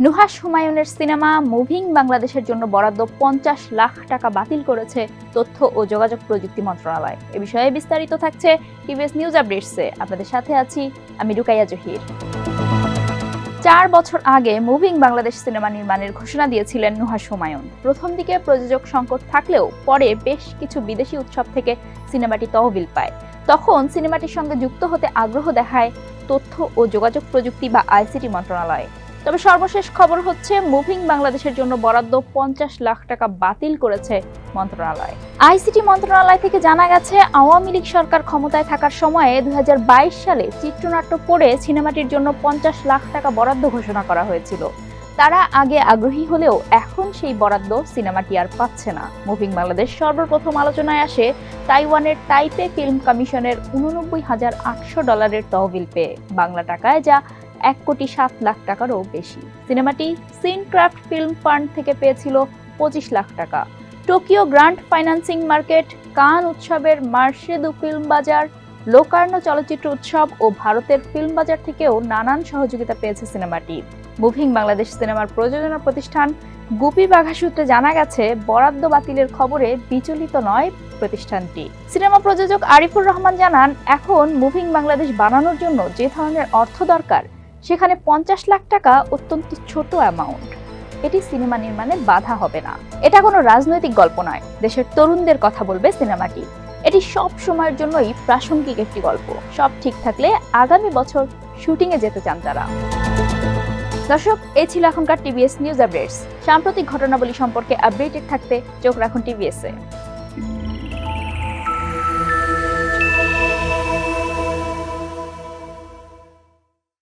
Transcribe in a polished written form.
নুহাশ হুমায়ুনের cinema moving বাংলাদেশের জন্য বরাদ্দ 50 লাখ টাকা বাতিল করেছে তথ্য ও যোগাযোগ প্রযুক্তি মন্ত্রণালয়। এ বিষয়ে বিস্তারিত থাকছে টিভিএস নিউজ আপডেটসে। আপনাদের সাথে আছি আমি রুকাইয়া জহির। 4 বছর আগে মুভিং বাংলাদেশ সিনেমা নির্মাণের ঘোষণা দিয়েছিলেন নুহাশ হুমায়ুন। প্রথম দিকে প্রযোজক সংকট থাকলেও পরে বেশ কিছু বিদেশি উৎসব থেকে সিনেমাটি তহবিল পায়। তখন সিনেমাটির সঙ্গে যুক্ত হতে আগ্রহ দেখায় তথ্য ও যোগাযোগ প্রযুক্তি বা আইসিটি মন্ত্রণালয়। তবে সর্বশেষ খবর হচ্ছে মুভিং বাংলাদেশের জন্য বরাদ্দ 50 লাখ টাকা বাতিল করেছে মন্ত্রণালয়। আইসিটি মন্ত্রণালয় থেকে জানা গেছে, আওয়ামী লীগ সরকার ক্ষমতায় থাকার সময়ে 2022 সালে চিত্রনাট্য পড়ে সিনেমাটির জন্য 50 লাখ টাকা বরাদ্দ ঘোষণা করা হয়েছিল। তারা আগে আগ্রহী হলেও এখন সেই বরাদ্দ সিনেমাটি আর পাচ্ছে না। মুভিং বাংলাদেশ সর্বপ্রথম আলোচনায় আসে তাইওয়ানের তাইপে ফিল্ম কমিশনের $89,800 তহবিল পেয়ে, বাংলা টাকায় যা 1,07,00,000 টাকারও বেশি। সিনেমাটি সিনক্রাফট ফিল্ম ফান্ড থেকে পেয়েছিল 25 লাখ টাকা। টোকিও গ্র্যান্ড ফাইন্যান্সিং মার্কেট, কান উৎসবের মার্শেদু ফিল্ম বাজার, লোকার্ণ চলচ্চিত্র উৎসব ও ভারতের ফিল্ম বাজার থেকেও নানান সহযোগিতা পেয়েছে সিনেমাটি। মুভিং বাংলাদেশ সিনেমার প্রযোজনা প্রতিষ্ঠান গুপি বাঘা সূত্রে জানা গেছে, বরাদ্দ বাতিলের খবরে বিচলিত নয় প্রতিষ্ঠানটি। সিনেমা প্রযোজক আরিফুর রহমান জানান, এখন মুভিং বাংলাদেশ বানানোর জন্য যে ধরনের অর্থ দরকার সেখানে 50 লাখ টাকা অত্যন্ত ছোট অ্যামাউন্ট। এটি সিনেমা নির্মাণে বাধা হবে না। এটা কোনো রাজনৈতিক গল্প নয়, দেশের তরুণদের কথা বলবে সিনেমাটি। এটি সব সময়ের জন্যই প্রাসঙ্গিক একটি গল্প। সব ঠিক থাকলে আগামী বছর শুটিংয়ে যেতে চান তারা। দর্শক, এই ছিল এখনকার টিভিএস নিউজ আপডেটস। সাম্প্রতিক ঘটনাবলী সম্পর্কে আপডেটেড থাকতে চোখ রাখুন টিভিএসে।